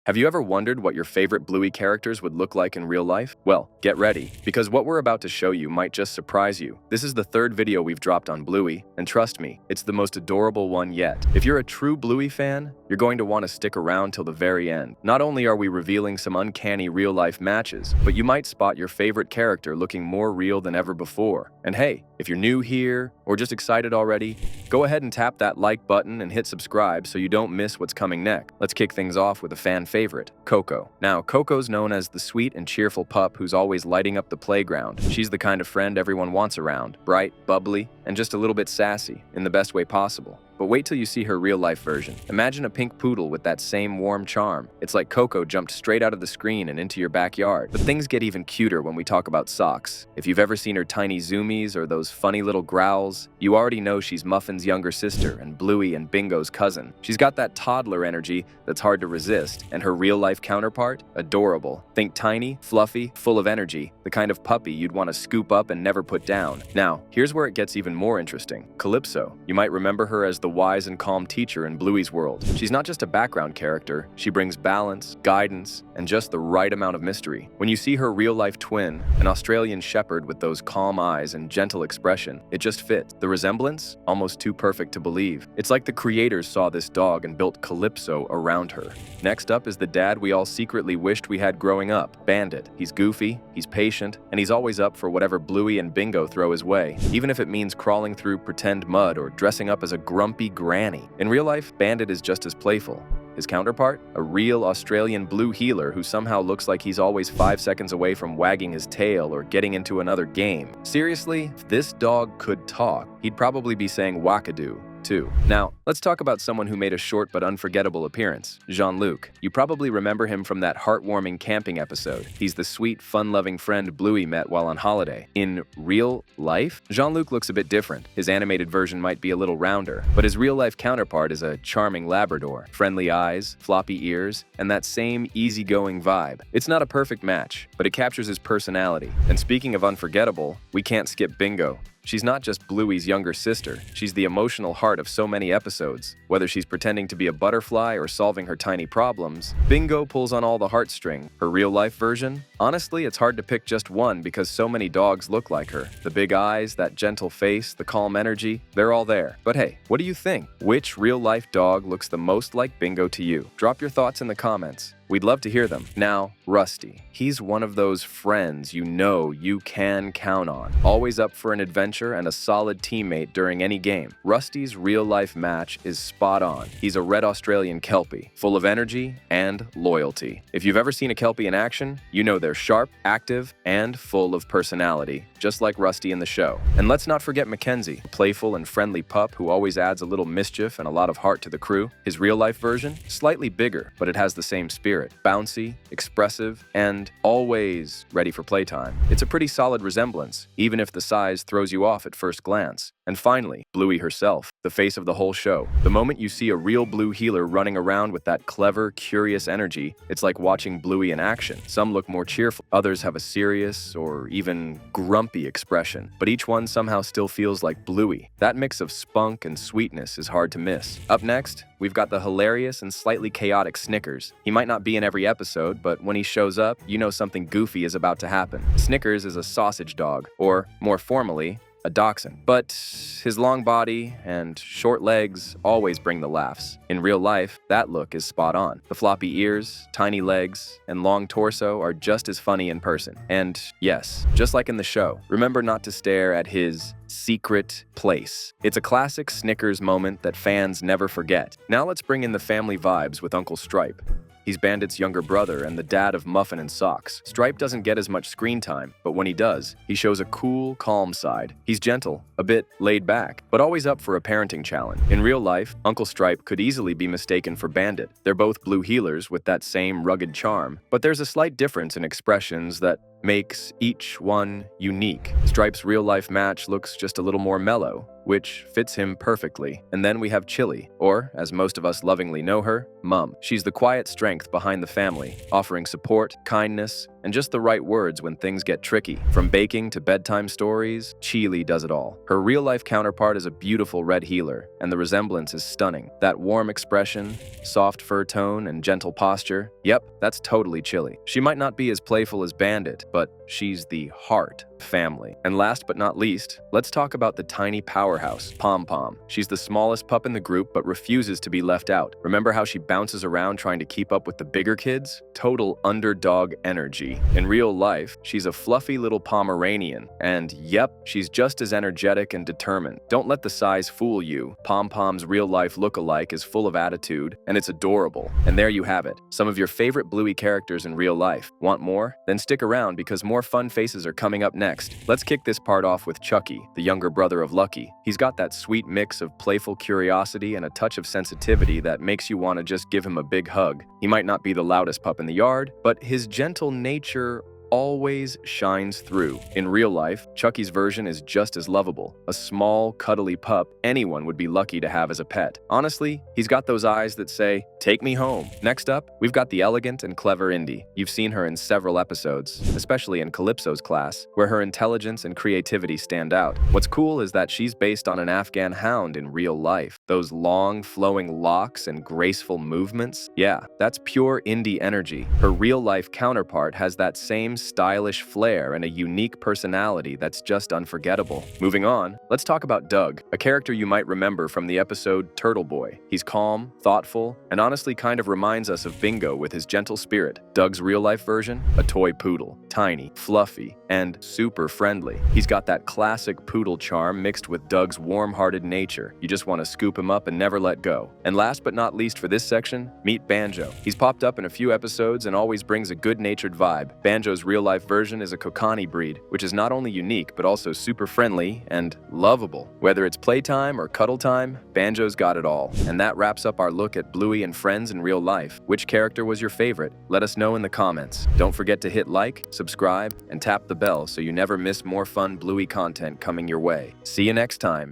Have you ever wondered what your favorite Bluey characters would look like in real life? Well, get ready, because what we're about to show you might just surprise you. This is the third video we've dropped on Bluey, and trust me, it's the most adorable one yet. If you're a true Bluey fan, you're going to want to stick around till the very end. Not only are we revealing some uncanny real-life matches, but you might spot your favorite character looking more real than ever before. And hey, if you're new here, or just excited already, go ahead and tap that like button and hit subscribe so you don't miss what's coming next. Let's kick things off with a fan favorite, Coco. Now, Coco's known as the sweet and cheerful pup who's always lighting up the playground. She's the kind of friend everyone wants around, bright, bubbly, and just a little bit sassy, in the best way possible. But wait till you see her real-life version. Imagine a pink poodle with that same warm charm. It's like Coco jumped straight out of the screen and into your backyard. But things get even cuter when we talk about socks. If you've ever seen her tiny zoomies or those funny little growls, you already know she's Muffin's younger sister and Bluey and Bingo's cousin. She's got that toddler energy that's hard to resist, and her real-life counterpart? Adorable. Think tiny, fluffy, full of energy, the kind of puppy you'd want to scoop up and never put down. Now, here's where it gets even more interesting. Calypso. You might remember her as the wise and calm teacher in Bluey's world. She's not just a background character, she brings balance, guidance, and just the right amount of mystery. When you see her real-life twin, an Australian shepherd with those calm eyes and gentle expression, it just fits. The resemblance? Almost too perfect to believe. It's like the creators saw this dog and built Calypso around her. Next up is the dad we all secretly wished we had growing up, Bandit. He's goofy, he's patient, and he's always up for whatever Bluey and Bingo throw his way, even if it means crawling through pretend mud or dressing up as a grumpy granny. In real life, Bandit is just as playful. His counterpart? A real Australian blue heeler who somehow looks like he's always 5 seconds away from wagging his tail or getting into another game. Seriously, if this dog could talk, he'd probably be saying wackadoo too. Now, let's talk about someone who made a short but unforgettable appearance, Jean-Luc. You probably remember him from that heartwarming camping episode. He's the sweet, fun-loving friend Bluey met while on holiday. In real life, Jean-Luc looks a bit different. His animated version might be a little rounder, but his real-life counterpart is a charming Labrador. Friendly eyes, floppy ears, and that same easygoing vibe. It's not a perfect match, but it captures his personality. And speaking of unforgettable, we can't skip Bingo. She's not just Bluey's younger sister, she's the emotional heart of so many episodes. Whether she's pretending to be a butterfly or solving her tiny problems, Bingo pulls on all the heartstring. Her real-life version? Honestly, it's hard to pick just one because so many dogs look like her. The big eyes, that gentle face, the calm energy, they're all there. But hey, what do you think? Which real-life dog looks the most like Bingo to you? Drop your thoughts in the comments. We'd love to hear them. Now, Rusty. He's one of those friends you know you can count on. Always up for an adventure and a solid teammate during any game. Rusty's real-life match is spot on. He's a red Australian Kelpie, full of energy and loyalty. If you've ever seen a Kelpie in action, you know they're sharp, active, and full of personality, just like Rusty in the show. And let's not forget Mackenzie, a playful and friendly pup who always adds a little mischief and a lot of heart to the crew. His real-life version? Slightly bigger, but it has the same spirit. Bouncy, expressive, and always ready for playtime. It's a pretty solid resemblance, even if the size throws you off at first glance. And finally, Bluey herself, the face of the whole show. The moment you see a real blue heeler running around with that clever, curious energy, it's like watching Bluey in action. Some look more cheerful, others have a serious or even grumpy expression, but each one somehow still feels like Bluey. That mix of spunk and sweetness is hard to miss. Up next, we've got the hilarious and slightly chaotic Snickers. He might not be in every episode, but when he shows up, you know something goofy is about to happen. Snickers is a sausage dog, or more formally, a dachshund. But his long body and short legs always bring the laughs. In real life, that look is spot on. The floppy ears, tiny legs, and long torso are just as funny in person. And yes, just like in the show, remember not to stare at his secret place. It's a classic Snickers moment that fans never forget. Now let's bring in the family vibes with Uncle Stripe. He's Bandit's younger brother and the dad of Muffin and Socks. Stripe doesn't get as much screen time, but when he does, he shows a cool, calm side. He's gentle, a bit laid back, but always up for a parenting challenge. In real life, Uncle Stripe could easily be mistaken for Bandit. They're both blue heelers with that same rugged charm, but there's a slight difference in expressions that makes each one unique. Stripe's real-life match looks just a little more mellow, which fits him perfectly. And then we have Chili, or, as most of us lovingly know her, Mum. She's the quiet strength behind the family, offering support, kindness, and just the right words when things get tricky. From baking to bedtime stories, Chili does it all. Her real-life counterpart is a beautiful red healer, and the resemblance is stunning. That warm expression, soft fur tone, and gentle posture, yep, that's totally Chili. She might not be as playful as Bandit, but she's the heart of family. And last but not least, let's talk about the tiny powerhouse, Pom Pom. She's the smallest pup in the group but refuses to be left out. Remember how she bounces around trying to keep up with the bigger kids? Total underdog energy. In real life, she's a fluffy little Pomeranian, and yep, she's just as energetic and determined. Don't let the size fool you. Pom Pom's real-life look-alike is full of attitude, and it's adorable. And there you have it, some of your favorite Bluey characters in real life. Want more? Then stick around because more fun faces are coming up next. Let's kick this part off with Chucky, the younger brother of Lucky. He's got that sweet mix of playful curiosity and a touch of sensitivity that makes you want to just give him a big hug. He might not be the loudest pup in the yard, but his gentle nature always shines through. In real life, Chucky's version is just as lovable. A small, cuddly pup anyone would be lucky to have as a pet. Honestly, he's got those eyes that say, "Take me home." Next up, we've got the elegant and clever Indy. You've seen her in several episodes, especially in Calypso's class, where her intelligence and creativity stand out. What's cool is that she's based on an Afghan hound in real life. Those long, flowing locks and graceful movements, yeah, that's pure Indy energy. Her real-life counterpart has that same stylish flair and a unique personality that's just unforgettable. Moving on, let's talk about Doug, a character you might remember from the episode Turtle Boy. He's calm, thoughtful, and honestly kind of reminds us of Bingo with his gentle spirit. Doug's real-life version? A toy poodle. Tiny, fluffy, and super friendly. He's got that classic poodle charm mixed with Doug's warm-hearted nature. You just want to scoop him up and never let go. And last but not least for this section, meet Banjo. He's popped up in a few episodes and always brings a good-natured vibe. Banjo's real-life version is a Kokani breed, which is not only unique but also super friendly and lovable. Whether it's playtime or cuddle time, Banjo's got it all. And that wraps up our look at Bluey and friends in real life. Which character was your favorite? Let us know in the comments. Don't forget to hit like, subscribe, and tap the bell so you never miss more fun Bluey content coming your way. See you next time.